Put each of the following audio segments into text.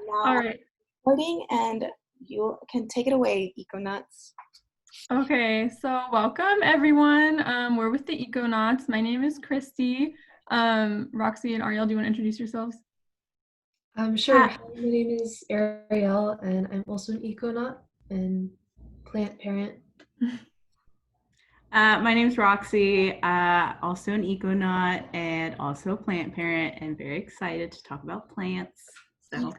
Now All I'm right. recording and you can take it away, Econauts. Okay, so welcome everyone. We're with the Econauts. My name is Christy. Roxy and Ariel, do you want to introduce yourselves? Sure. Hi, my name is Ariel, and I'm also an econaut and plant parent. My name's Roxy, also an econaut and also a plant parent, and very excited to talk about plants. So,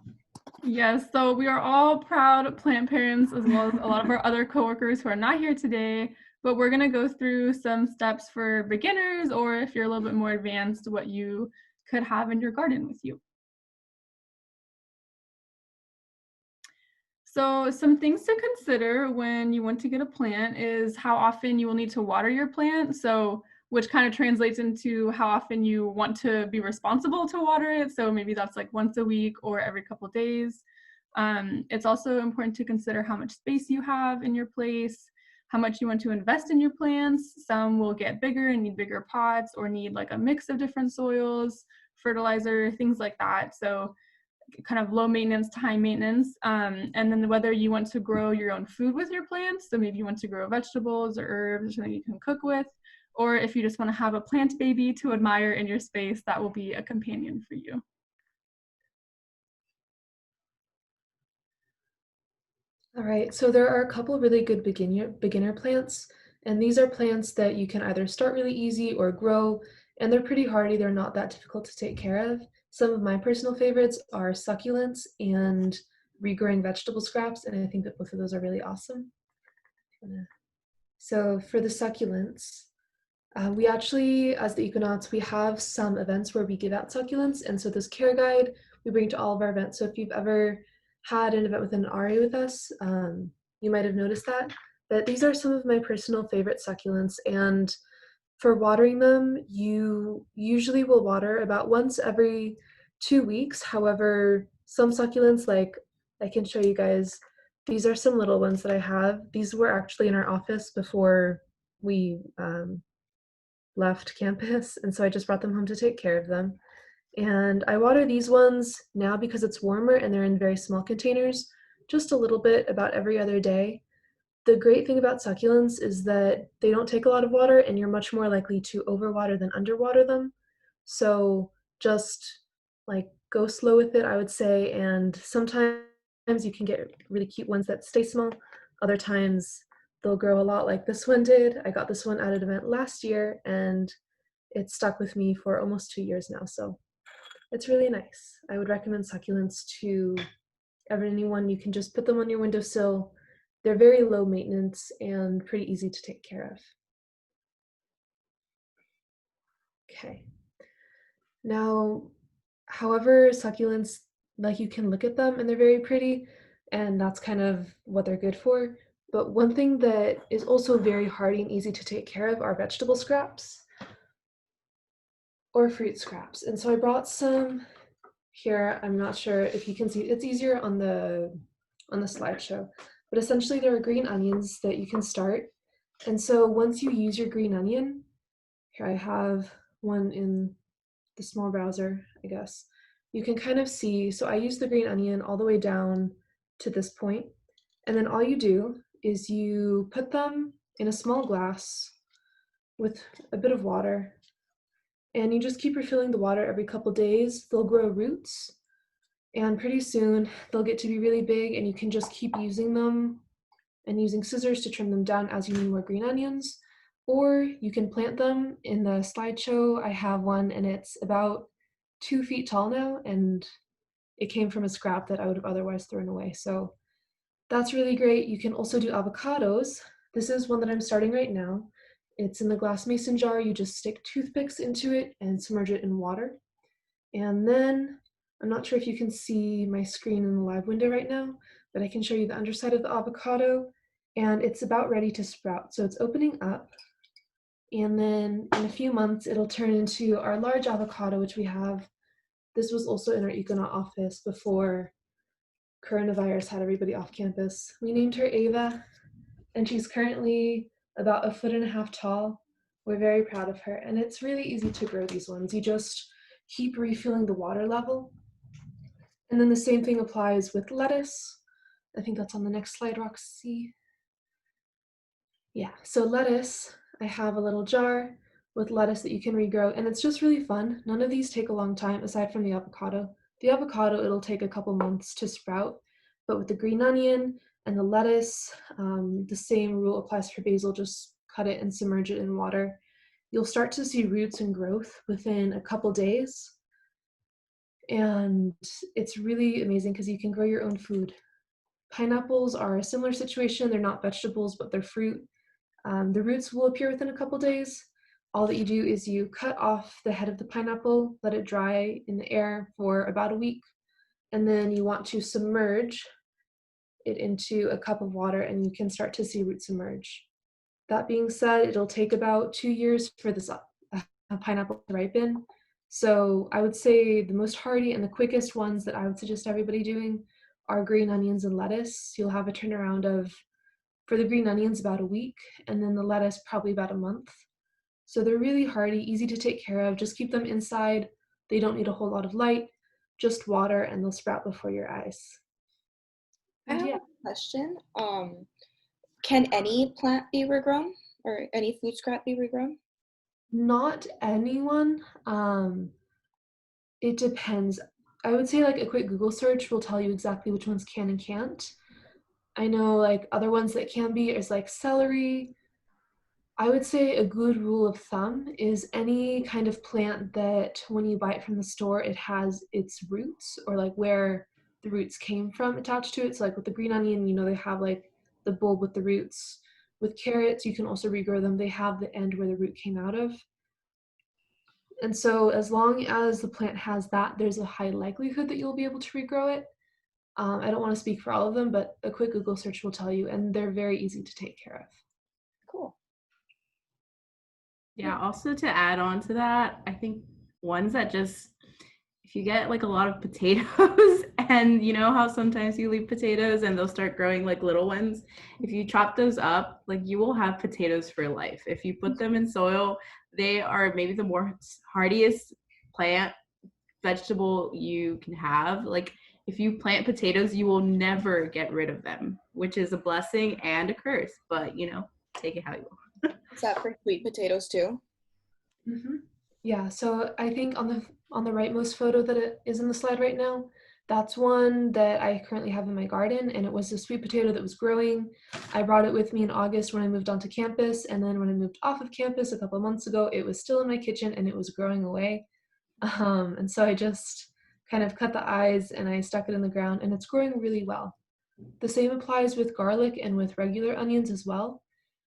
Yes, so we are all proud plant parents as well as a lot of our other coworkers who are not here today, but we're going to go through some steps for beginners, or if you're a little bit more advanced, what you could have in your garden with you. So some things to consider when you want to get a plant is how often you will need to water your plant. So which kind of translates into how often you want to be responsible to water it. So maybe that's like once a week or every couple of days. It's also important to consider how much space you have in your place, how much you want to invest in your plants. Some will get bigger and need bigger pots or need like a mix of different soils, fertilizer, things like that. So kind of low maintenance to high maintenance, and then whether you want to grow your own food with your plants, so maybe you want to grow vegetables or herbs or something you can cook with, or if you just want to have a plant baby to admire in your space, that will be a companion for you. All right, so there are a couple of really good beginner plants, and these are plants that you can either start really easy or grow, and they're pretty hardy. They're not that difficult to take care of. Some of my personal favorites are succulents and regrowing vegetable scraps, and I think that both of those are really awesome. So for the succulents, we actually, as the Econauts, we have some events where we give out succulents, and so this care guide we bring to all of our events. So if you've ever had an event with an RA with us, you might have noticed that. But these are some of my personal favorite succulents, and for watering them, you usually will water about once every 2 weeks. However, some succulents, like I can show you guys, these are some little ones that I have. These were actually in our office before we left campus, and so I just brought them home to take care of them. And I water these ones now because it's warmer and they're in very small containers, just a little bit about every other day. The great thing about succulents is that they don't take a lot of water and you're much more likely to overwater than underwater them. So just like go slow with it, I would say, and sometimes you can get really cute ones that stay small. Other times they'll grow a lot like this one did. I got this one at an event last year and it's stuck with me for almost 2 years now. So it's really nice. I would recommend succulents to anyone. You can just put them on your windowsill. They're very low maintenance and pretty easy to take care of. Okay. Now, however, succulents, like you can look at them and they're very pretty, and that's kind of what they're good for. But one thing that is also very hardy and easy to take care of are vegetable scraps or fruit scraps. And so I brought some here. I'm not sure if you can see, it's easier on the slideshow, but essentially there are green onions that you can start. And so once you use your green onion, here I have one in the small browser, I guess, you can kind of see, so I use the green onion all the way down to this point, and then all you do is you put them in a small glass with a bit of water, and you just keep refilling the water every couple days. They'll grow roots, and pretty soon they'll get to be really big, and you can just keep using them and using scissors to trim them down as you need more green onions. Or you can plant them. In the slideshow, I have one and it's about 2 feet tall now, and it came from a scrap that I would have otherwise thrown away. So that's really great. You can also do avocados. This is one that I'm starting right now. It's in the glass mason jar. You just stick toothpicks into it and submerge it in water. And then, I'm not sure if you can see my screen in the live window right now, but I can show you the underside of the avocado, and it's about ready to sprout. So it's opening up, and then in a few months, it'll turn into our large avocado, which we have. This was also in our Econaut office before coronavirus had everybody off campus. We named her Ava, and she's currently about 1.5 feet tall. We're very proud of her, and it's really easy to grow these ones. You just keep refilling the water level, And then the same thing applies with lettuce. I think that's on the next slide, Roxy. Yeah, so lettuce, I have a little jar with lettuce that you can regrow, and it's just really fun. None of these take a long time, aside from the avocado. The avocado, it'll take a couple months to sprout, but with the green onion and the lettuce, the same rule applies for basil. Just cut it and submerge it in water. You'll start to see roots and growth within a couple days, and it's really amazing because you can grow your own food. Pineapples are a similar situation. They're not vegetables, but they're fruit. The roots will appear within a couple days. All that you do is you cut off the head of the pineapple, let it dry in the air for about a week, and then you want to submerge it into a cup of water and you can start to see roots emerge. That being said, it'll take about 2 years for this pineapple to ripen. So I would say the most hardy and the quickest ones that I would suggest everybody doing are green onions and lettuce. You'll have a turnaround of, for the green onions, about a week, and then the lettuce probably about a month. So they're really hardy, easy to take care of. Just keep them inside. They don't need a whole lot of light, just water, and they'll sprout before your eyes. I And have yeah, a question. Can any plant be regrown or any food scrap be regrown? not anyone. It depends. I would say like a quick Google search will tell you exactly which ones can and can't. I know like other ones that can be is like celery. I would say a good rule of thumb is any kind of plant that when you buy it from the store, it has its roots or like where the roots came from attached to it. So like with the green onion, you know, they have like the bulb with the roots. With carrots, you can also regrow them. They have the end where the root came out of. And so as long as the plant has that, there's a high likelihood that you'll be able to regrow it. I don't want to speak for all of them, but a quick Google search will tell you, and they're very easy to take care of. Cool. Yeah, also to add on to that, I think ones that just, if you get like a lot of potatoes and you know how sometimes you leave potatoes and they'll start growing like little ones, if you chop those up, like you will have potatoes for life. If you put them in soil, they are maybe the more hardiest plant vegetable you can have. Like if you plant potatoes, you will never get rid of them, which is a blessing and a curse, but you know, take it how you will. Is that for sweet potatoes too? Mm-hmm. Yeah, so I think on the rightmost photo that it is in the slide right now, that's one that I currently have in my garden, and it was a sweet potato that was growing. I brought it with me in August when I moved onto campus, and then when I moved off of campus a couple of months ago, it was still in my kitchen and it was growing away. And so I just kind of cut the eyes and I stuck it in the ground, and it's growing really well. The same applies with garlic and with regular onions as well.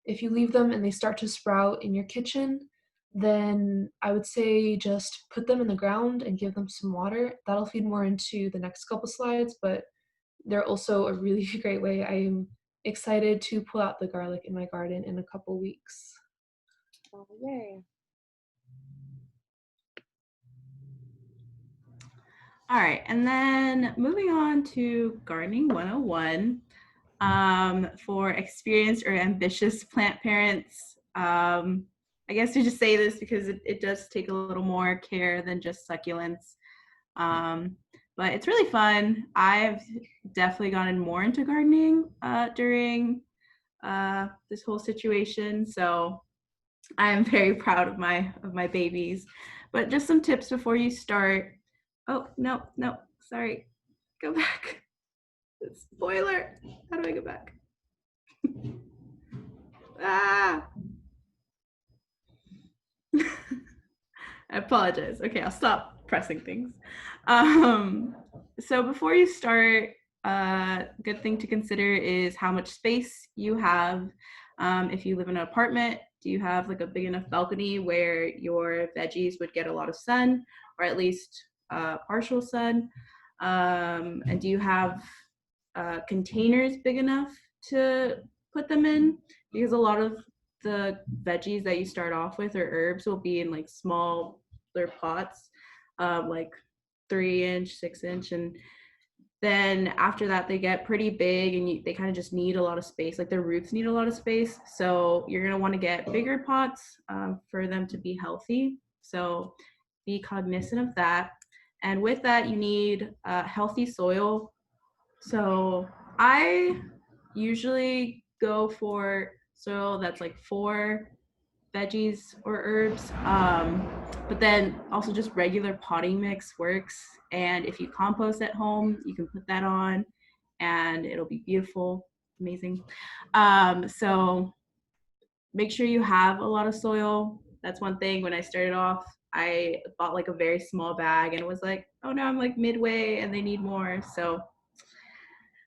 If you leave them and they start to sprout in your kitchen, then I would say just put them in the ground and give them some water. That'll feed more into the next couple slides, but they're also a really great way. I am excited to pull out the garlic in my garden in a couple weeks. Oh, yay. All right, and then moving on to Gardening 101, for experienced or ambitious plant parents. I guess to just say this because it does take a little more care than just succulents. But it's really fun. I've definitely gotten more into gardening during this whole situation. So I am very proud of my babies. But just some tips before you start. Oh, no, sorry. Go back. Spoiler. How do I go back? Ah. I apologize. Okay, I'll stop pressing things. So before you start, good thing to consider is how much space you have. If you live in an apartment, do you have like a big enough balcony where your veggies would get a lot of sun, or at least partial sun? And do you have containers big enough to put them in? Because a lot of the veggies that you start off with or herbs will be in like smaller pots, like 3-inch, 6-inch, and then after that they get pretty big and they kind of just need a lot of space. Like their roots need a lot of space, so you're going to want to get bigger pots for them to be healthy. So be cognizant of that. And with that, you need healthy soil. So I usually go for soil that's like 4 veggies or herbs. But then also just regular potting mix works. And if you compost at home, you can put that on and it'll be beautiful, amazing. So make sure you have a lot of soil. That's one thing. When I started off, I bought like a very small bag and was like, oh no, I'm like midway and they need more. So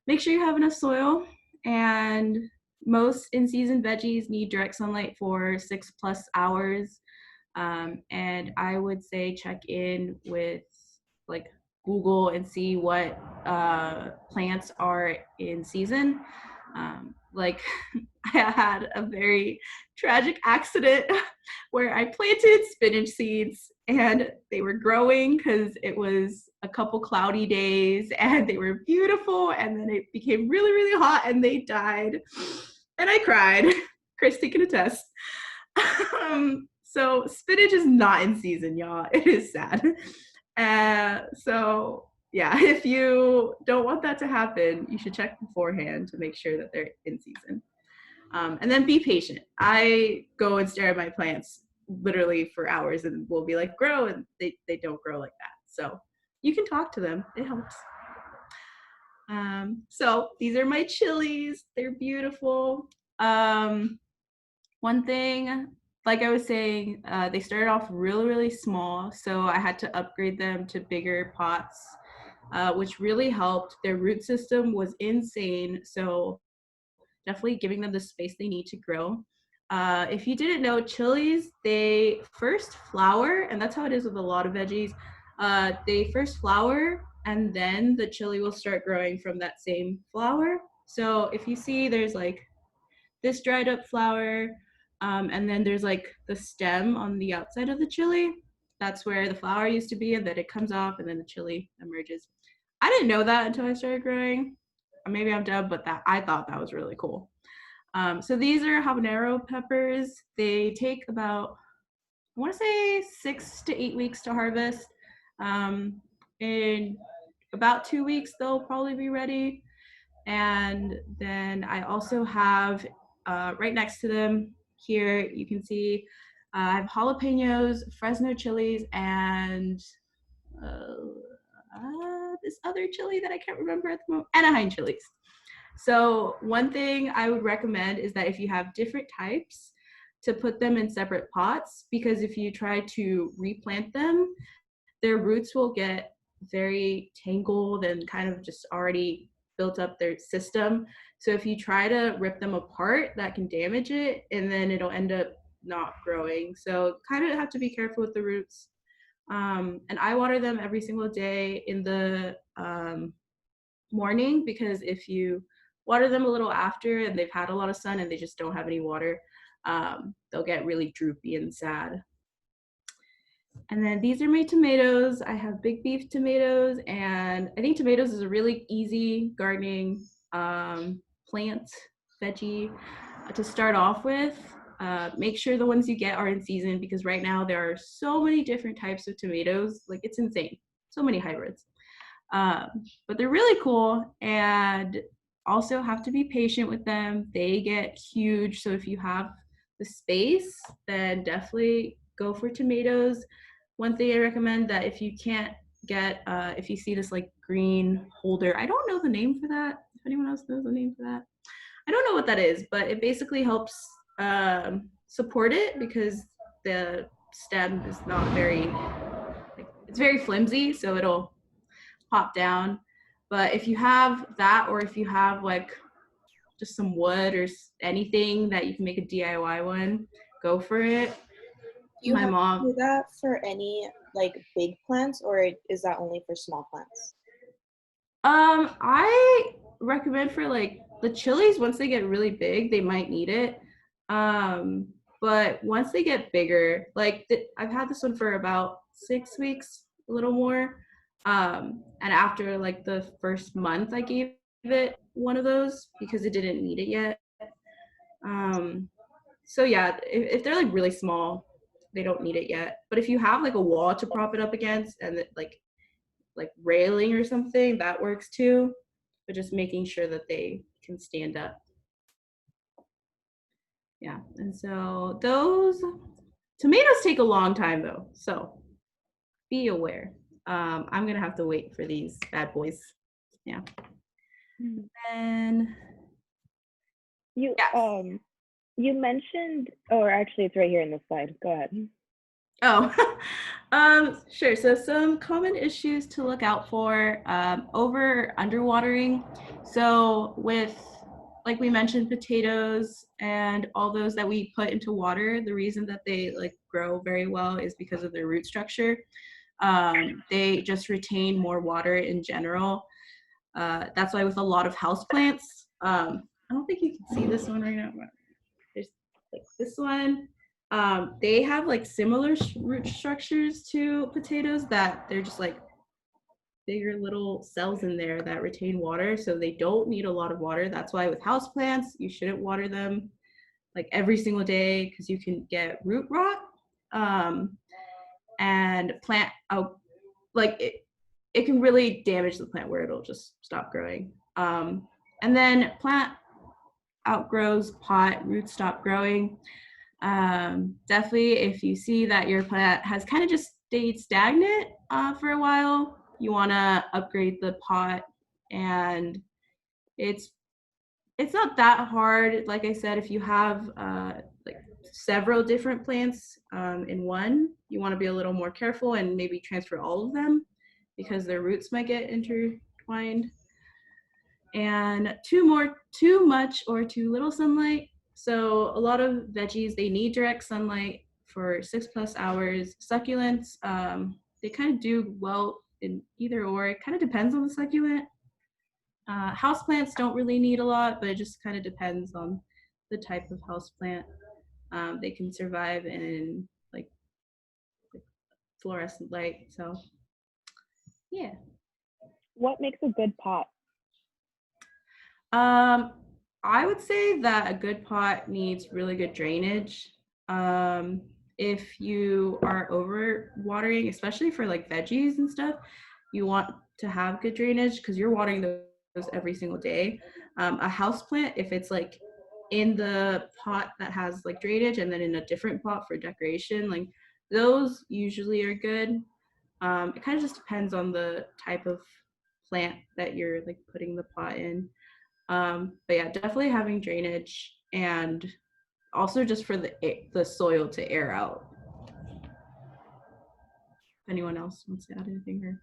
make sure you have enough soil. And most in-season veggies need direct sunlight for 6+ hours. And I would say check in with like Google and see what plants are in season. Like I had a very tragic accident where I planted spinach seeds and they were growing because it was a couple cloudy days and they were beautiful, and then it became really, really hot and they died. And I cried. Christy can attest. So spinach is not in season, y'all. It is sad. So yeah, if you don't want that to happen, you should check beforehand to make sure that they're in season. And then be patient. I go and stare at my plants literally for hours and we'll be like, grow, and they don't grow like that. So you can talk to them. It helps. So these are my chilies. They're beautiful. One thing, like I was saying, they started off really, really small. So I had to upgrade them to bigger pots, which really helped. Their root system was insane. So definitely giving them the space they need to grow. If you didn't know, chilies, they first flower, and that's how it is with a lot of veggies. They first flower, and then the chili will start growing from that same flower. So if you see, there's like this dried up flower, and then there's like the stem on the outside of the chili. That's where the flower used to be, and then it comes off, and then the chili emerges. I didn't know that until I started growing. Maybe I'm dumb, but I thought that was really cool. So these are habanero peppers. They take about, I want to say 6 to 8 weeks to harvest. In about 2 weeks, they'll probably be ready. And then I also have right next to them here, you can see I have jalapenos, Fresno chilies, and this other chili that I can't remember at the moment, Anaheim chilies. So one thing I would recommend is that if you have different types, to put them in separate pots, because if you try to replant them, their roots will get very tangled and kind of just already built up their system. So if you try to rip them apart, that can damage it and then it'll end up not growing. So kind of have to be careful with the roots. And I water them every single day in the morning, because if you water them a little after and they've had a lot of sun and they just don't have any water, they'll get really droopy and sad. And then these are my tomatoes. I have big beef tomatoes, and I think tomatoes is a really easy gardening plant, veggie to start off with. Make sure the ones you get are in season, because right now there are so many different types of tomatoes. Like, it's insane. So many hybrids. But they're really cool, and also have to be patient with them. They get huge. So if you have the space, then definitely go for tomatoes. One thing I recommend, that if you can't get, if you see this like green holder, I don't know the name for that. If anyone else knows the name for that, I don't know what that is, but it basically helps support it, because the stem is not very, like, it's very flimsy, so it'll pop down. But if you have that, or if you have like just some wood or anything that you can make a DIY one, go for it. You My have mom. to do that for any like big plants, or is that only for small plants? I recommend for like the chilies, once they get really big, they might need it. But once they get bigger, like I've had this one for about 6 weeks, a little more. And after like the first month, I gave it one of those because it didn't need it yet. So yeah, if they're like really small, they don't need it yet. But if you have like a wall to prop it up against, and like like railing or something, that works too. But just making sure that they can stand up. Yeah, and so those tomatoes take a long time though, so be aware. I'm gonna have to wait for these bad boys. Yeah. And You yes. you mentioned, or actually it's right here in the slide. Go ahead. Oh, sure. So some common issues to look out for, over underwatering. So with, like we mentioned, potatoes and all those that we put into water, the reason that they like grow very well is because of their root structure. They just retain more water in general. That's why with a lot of houseplants, I don't think you can see this one right now, but there's like this one. They have like similar root structures to potatoes, that they're just like bigger little cells in there that retain water, so they don't need a lot of water. That's why with houseplants, you shouldn't water them like every single day, because you can get root rot, and plant out, like it can really damage the plant where it'll just stop growing. And then plant outgrows pot, roots stop growing. Definitely, if you see that your plant has kind of just stayed stagnant for a while, you want to upgrade the pot. And it's not that hard. Like I said, if you have like several different plants in one, you want to be a little more careful and maybe transfer all of them, because their roots might get intertwined. And too much or too little sunlight. So a lot of veggies, they need direct sunlight for 6+ hours. Succulents, they kind of do well in either or. It kind of depends on the succulent. Houseplants don't really need a lot, but it just kind of depends on the type of houseplant. They can survive in like fluorescent light. So yeah. What makes a good pot? I would say that a good pot needs really good drainage. If you are over watering, especially for like veggies and stuff, you want to have good drainage because you're watering those every single day. A house plant, if it's like in the pot that has like drainage and then in a different pot for decoration, like those usually are good. It kind of just depends on the type of plant that you're like putting the pot in. But yeah, definitely having drainage, and also just for the soil to air out. If anyone else wants to add anything here.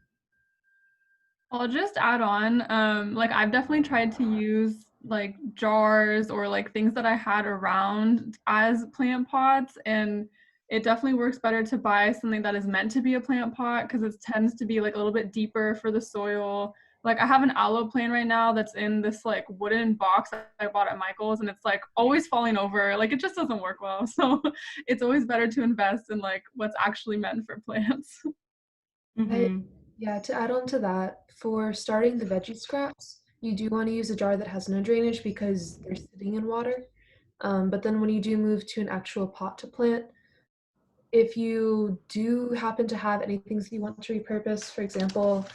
I'll just add on, like I've definitely tried to use like jars or like things that I had around as plant pots, and it definitely works better to buy something that is meant to be a plant pot because it tends to be like a little bit deeper for the soil. Like I have an aloe plant right now that's in this like wooden box that I bought at Michael's, and it's like always falling over. Like it just doesn't work well. So it's always better to invest in like what's actually meant for plants. Mm-hmm. Yeah, to add on to that, for starting the veggie scraps, you do want to use a jar that has no drainage because they're sitting in water. But then when you do move to an actual pot to plant, if you do happen to have any things that you want to repurpose, for example,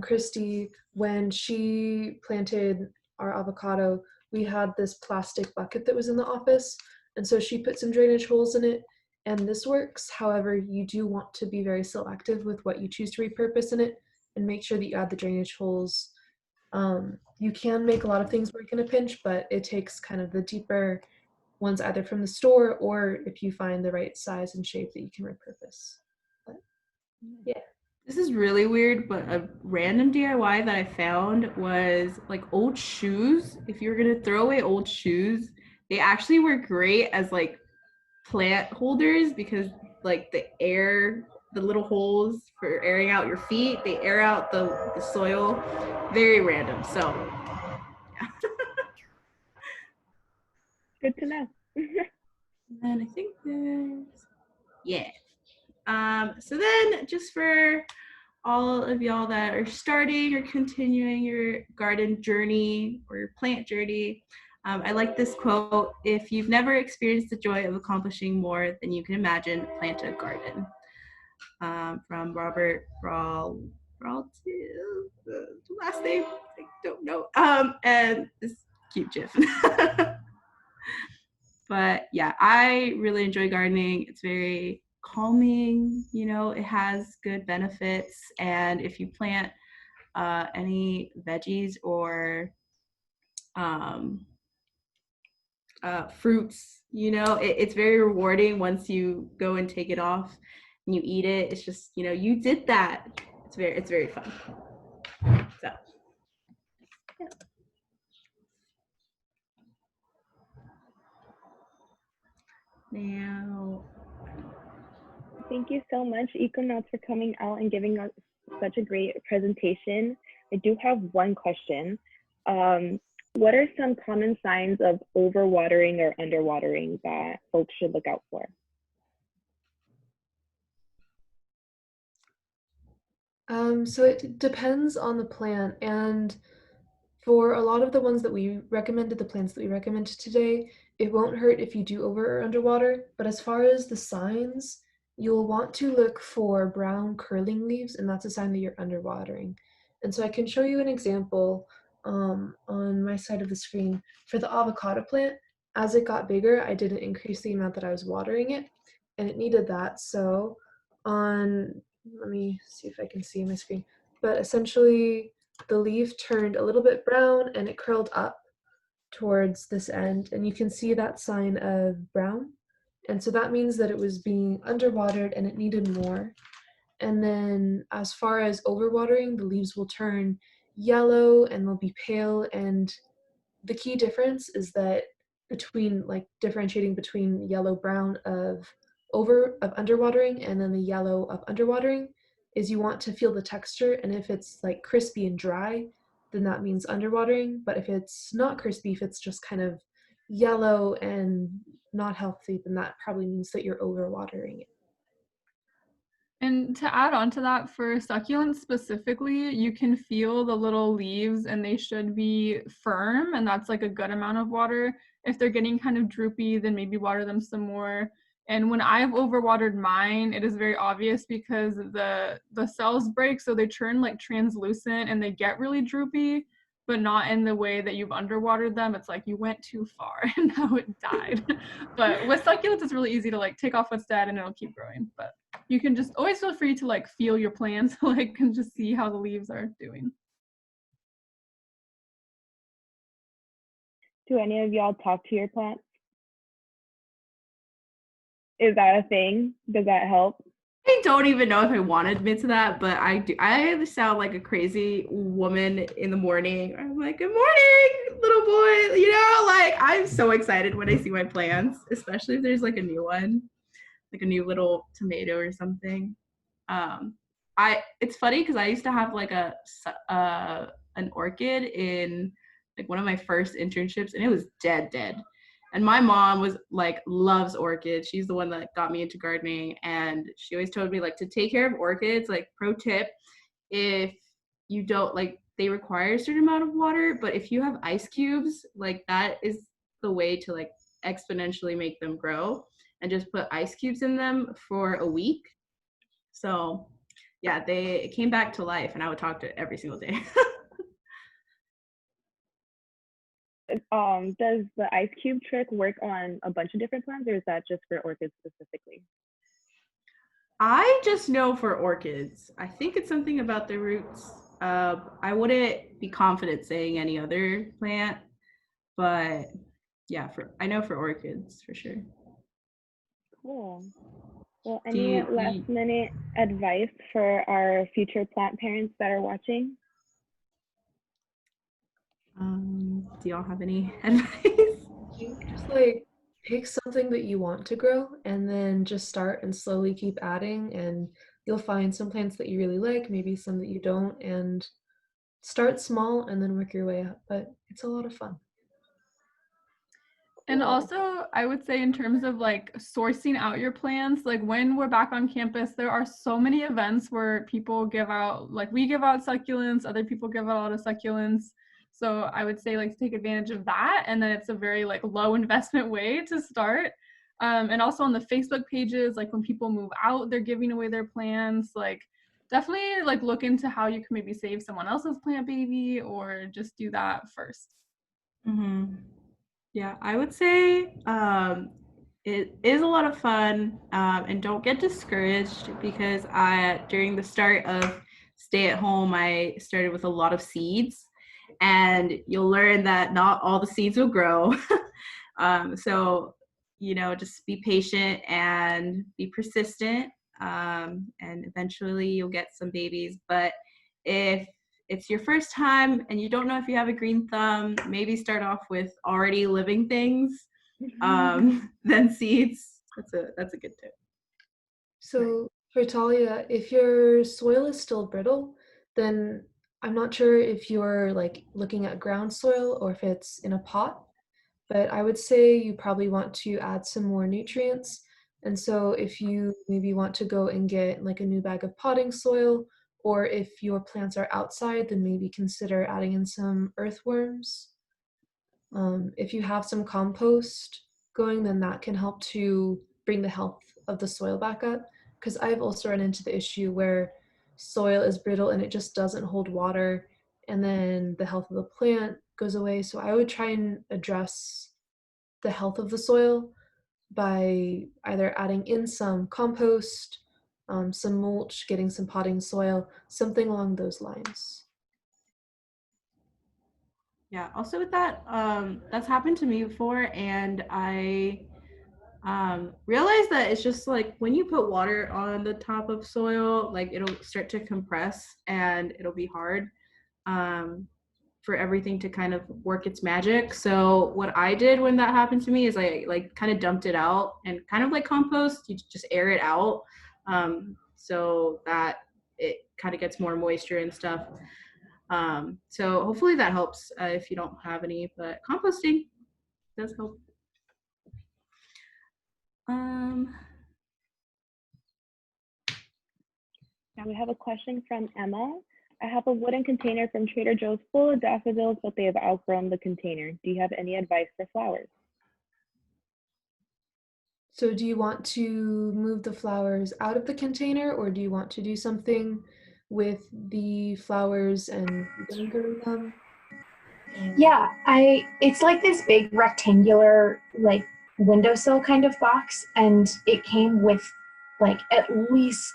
Christy, when she planted our avocado, we had this plastic bucket that was in the office, and so she put some drainage holes in it, and this works. However, you do want to be very selective with what you choose to repurpose in it and make sure that you add the drainage holes. You can make a lot of things work in a pinch, but it takes kind of the deeper ones either from the store or if you find the right size and shape that you can repurpose. But, yeah. This is really weird, but a random DIY that I found was like old shoes. If you're gonna throw away old shoes, they actually work great as like plant holders, because like the little holes for airing out your feet, they air out the soil. Very random. So yeah. Good to know. And I think there's, yeah. So then just for all of y'all that are starting or continuing your garden journey or your plant journey, I like this quote: "If you've never experienced the joy of accomplishing more than you can imagine, plant a garden." From Robert the last name I don't know. And this cute GIF. But yeah, I really enjoy gardening. It's very calming, you know, it has good benefits. And if you plant any veggies or fruits, you know, it's very rewarding once you go and take it off and you eat it. It's just, you know, you did that. It's very fun. So yeah. Now, Thank you so much, Econauts, for coming out and giving us such a great presentation. I do have one question. What are some common signs of overwatering or underwatering that folks should look out for? So it depends on the plant, and for a lot of the ones that we recommended, the plants that we recommended today, it won't hurt if you do over or underwater. But as far as the signs, you'll want to look for brown curling leaves, and that's a sign that you're underwatering. And so I can show you an example on my side of the screen. For the avocado plant, as it got bigger, I didn't increase the amount that I was watering it, and it needed that. So let me see if I can see my screen. But essentially, the leaf turned a little bit brown and it curled up towards this end, and you can see that sign of brown. And so that means that it was being underwatered and it needed more. And then as far as overwatering, the leaves will turn yellow and they'll be pale. And the key difference is that between, like, differentiating between yellow brown of underwatering and then the yellow of underwatering is you want to feel the texture, and if it's like crispy and dry, then that means underwatering. But if it's not crispy, if it's just kind of yellow and not healthy, then that probably means that you're overwatering it. And to add on to that, for succulents specifically, you can feel the little leaves and they should be firm, and that's like a good amount of water. If they're getting kind of droopy, then maybe water them some more. And when I've overwatered mine, it is very obvious because the cells break, so they turn like translucent and they get really droopy, but not in the way that you've underwatered them. It's like you went too far and now it died. But with succulents, it's really easy to like take off what's dead and it'll keep growing. But you can just always feel free to like feel your plants, like, and just see how the leaves are doing. Do any of y'all talk to your plants? Is that a thing? Does that help? I don't even know if I want to admit to that, but I do. I sound like a crazy woman in the morning. I'm like, good morning, little boy. You know, like I'm so excited when I see my plants, especially if there's like a new one, like a new little tomato or something. It's funny because I used to have like an orchid in like one of my first internships, and it was dead. And my mom was like, loves orchids. She's the one that got me into gardening. And she always told me like to take care of orchids, like pro tip, if you don't like, they require a certain amount of water, but if you have ice cubes, like that is the way to like exponentially make them grow, and just put ice cubes in them for a week. So yeah, they came back to life and I would talk to it every single day. Does the ice cube trick work on a bunch of different plants, or is that just for orchids specifically? I just know for orchids. I think it's something about the roots. I wouldn't be confident saying any other plant, but yeah, I know for orchids for sure. Cool. Well, any last minute advice for our future plant parents that are watching? Do y'all have any advice? You just like pick something that you want to grow and then just start and slowly keep adding, and you'll find some plants that you really like, maybe some that you don't, and start small and then work your way up. But it's a lot of fun. And also, I would say in terms of like sourcing out your plants, like when we're back on campus, there are so many events where people give out, like we give out succulents, other people give out a lot of succulents. So I would say like take advantage of that. And then it's a very like low investment way to start. And also on the Facebook pages, like when people move out, they're giving away their plants. Like definitely like look into how you can maybe save someone else's plant baby, or just do that first. Mm-hmm. Yeah, I would say it is a lot of fun, and don't get discouraged, because during the start of stay at home, I started with a lot of seeds, and you'll learn that not all the seeds will grow. So, just be patient and be persistent, and eventually you'll get some babies. But if it's your first time and you don't know if you have a green thumb, maybe start off with already living things, then seeds. That's a good tip. So for Talia, if your soil is still brittle, then I'm not sure if you're like looking at ground soil or if it's in a pot, but I would say you probably want to add some more nutrients. And so if you maybe want to go and get like a new bag of potting soil, or if your plants are outside, then maybe consider adding in some earthworms. If you have some compost going, then that can help to bring the health of the soil back up. Because I've also run into the issue where soil is brittle and it just doesn't hold water, and then the health of the plant goes away. So I would try and address the health of the soil by either adding in some compost, some mulch, getting some potting soil, something along those lines. Yeah. Also with that, that's happened to me before, and I realized that it's just like when you put water on the top of soil, like it'll start to compress and it'll be hard for everything to kind of work its magic. So what I did when that happened to me is I like kind of dumped it out, and kind of like compost, you just air it out, so that it kind of gets more moisture and stuff. So hopefully that helps if you don't have any, but composting does help. Now we have a question from Emma. I have a wooden container from Trader Joe's full of daffodils, but they have outgrown the container. Do you have any advice for flowers? So do you want to move the flowers out of the container, or do you want to do something with the flowers and younger them? Yeah, it's like this big rectangular like windowsill kind of box, and it came with like at least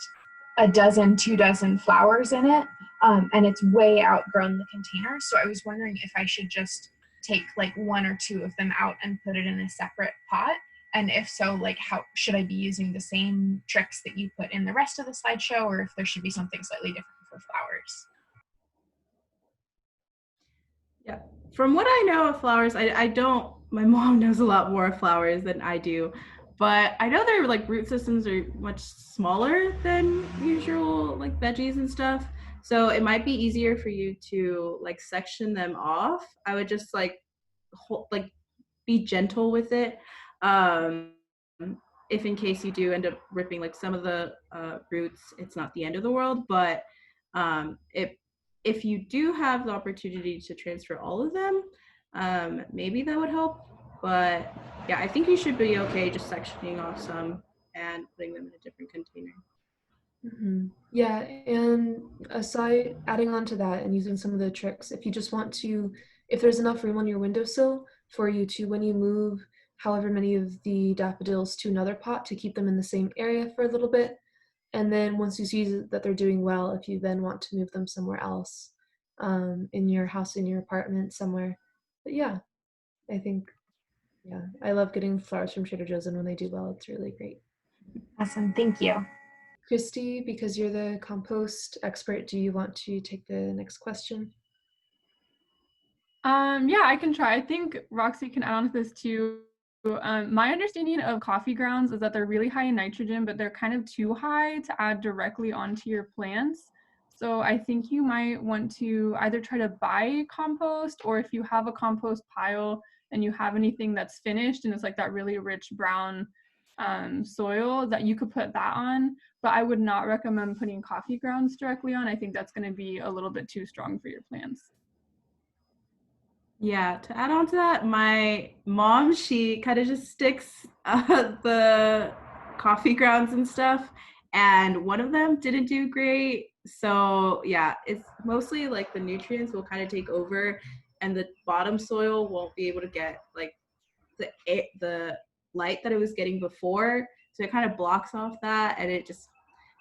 a dozen, 2 dozen flowers in it. And it's way outgrown the container. So I was wondering if I should just take like 1 or 2 of them out and put it in a separate pot. And if so, like how should I be using the same tricks that you put in the rest of the slideshow, or if there should be something slightly different for flowers? Yeah. From what I know of flowers, I don't, my mom knows a lot more of flowers than I do, but I know their like root systems are much smaller than usual like veggies and stuff. So it might be easier for you to like section them off. I would just like like be gentle with it. Um, if in case you do end up ripping like some of the roots, it's not the end of the world, but if you do have the opportunity to transfer all of them, maybe that would help. But yeah, I think you should be okay just sectioning off some and putting them in a different container. Mm-hmm. Yeah, and aside, adding on to that and using some of the tricks, if you just want to, if there's enough room on your windowsill for you to, when you move however many of the daffodils to another pot, to keep them in the same area for a little bit. And then once you see that they're doing well, if you then want to move them somewhere else, in your house, in your apartment, somewhere. But yeah, I think, yeah, I love getting flowers from Trader Joe's, and when they do well, it's really great. Awesome, thank you. Christy, because you're the compost expert, do you want to take the next question? Yeah, I can try. I think Roxy can add on to this too. My understanding of coffee grounds is that they're really high in nitrogen, but they're kind of too high to add directly onto your plants. So I think you might want to either try to buy compost, or if you have a compost pile and you have anything that's finished and it's like that really rich brown soil, that you could put that on. But I would not recommend putting coffee grounds directly on. I think that's going to be a little bit too strong for your plants. Yeah, to add on to that, my mom, she kind of just sticks the coffee grounds and stuff, and one of them didn't do great. So yeah, it's mostly like the nutrients will kind of take over, and the bottom soil won't be able to get like the light that it was getting before. So it kind of blocks off that, and it just,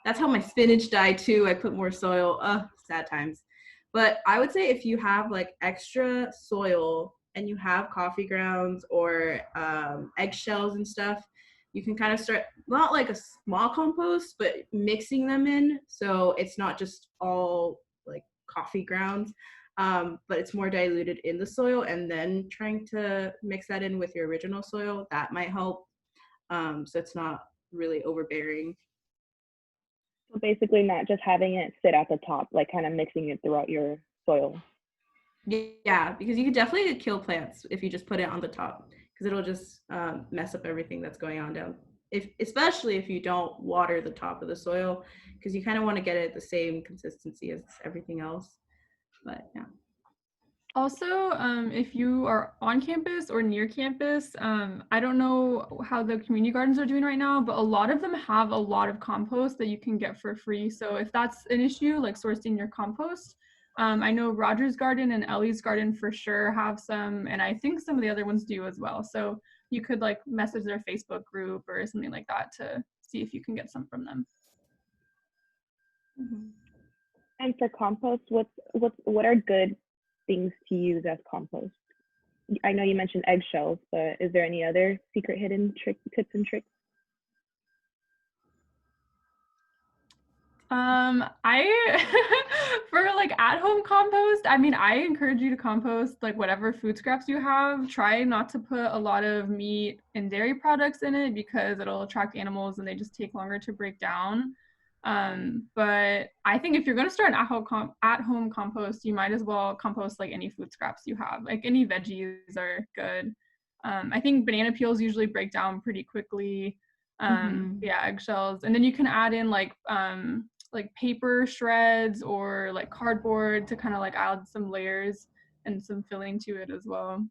that's how my spinach died too. I put more soil. Sad times. But I would say if you have like extra soil and you have coffee grounds or eggshells and stuff, you can kind of start, not like a small compost, but mixing them in. So it's not just all like coffee grounds, but it's more diluted in the soil, and then trying to mix that in with your original soil. That might help. So it's not really overbearing. So basically not just having it sit at the top, like kind of mixing it throughout your soil. Yeah, because you can definitely kill plants if you just put it on the top, because it'll just mess up everything that's going on down. Especially if you don't water the top of the soil, because you kind of want to get it the same consistency as everything else. But yeah. Also, if you are on campus or near campus, I don't know how the community gardens are doing right now, but a lot of them have a lot of compost that you can get for free. So if that's an issue, like sourcing your compost, I know Roger's Garden and Ellie's Garden for sure have some, and I think some of the other ones do as well. So you could like message their Facebook group or something like that to see if you can get some from them. Mm-hmm. And for compost, what are good things to use as compost? I know you mentioned eggshells, but is there any other secret hidden tips and tricks? I for like at-home compost, I mean, I encourage you to compost like whatever food scraps you have. Try not to put a lot of meat and dairy products in it because it'll attract animals and they just take longer to break down. But I think if you're going to start an at-home compost, you might as well compost like any food scraps you have. Like any veggies are good. I think banana peels usually break down pretty quickly. Yeah, eggshells, and then you can add in like paper shreds or like cardboard to kind of like add some layers and some filling to it as well.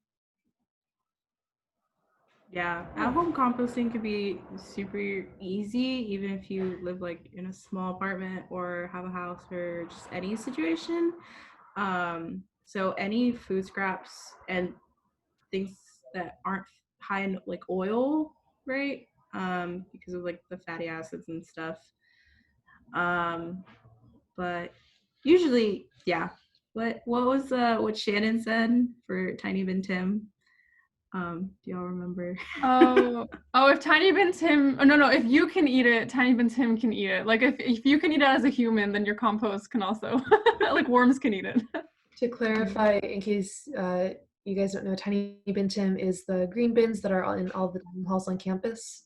Yeah, at-home composting can be super easy, even if you live like in a small apartment or have a house or just any situation. So any food scraps and things that aren't high in like oil, right? Because of like the fatty acids and stuff. But usually, yeah. What was what Shannon said for Tiny Bin Tim? Do y'all remember? Oh, if Tiny Bin Tim, oh, no, if you can eat it, Tiny Bin Tim can eat it. Like if you can eat it as a human, then your compost can also, like worms can eat it. To clarify, in case you guys don't know, Tiny Bin Tim is the green bins that are in all the dining halls on campus,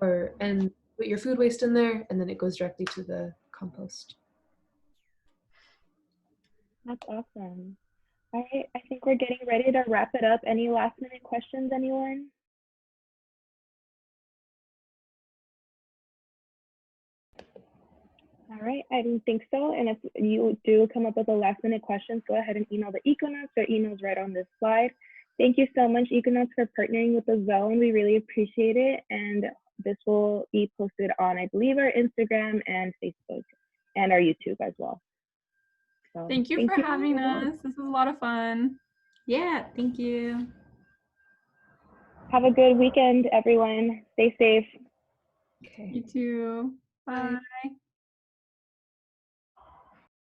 and put your food waste in there, and then it goes directly to the compost. That's awesome. All right, I think we're getting ready to wrap it up. Any last minute questions, anyone? All right, I didn't think so. And if you do come up with a last minute questions, go ahead and email the Econauts. Their email's right on this slide. Thank you so much, Econauts, for partnering with the Zone. We really appreciate it. And this will be posted on, I believe, our Instagram and Facebook and our YouTube as well. So, Thank you for having us. This was a lot of fun. Yeah, thank you. Have a good weekend, everyone. Stay safe. Okay. You too. Bye.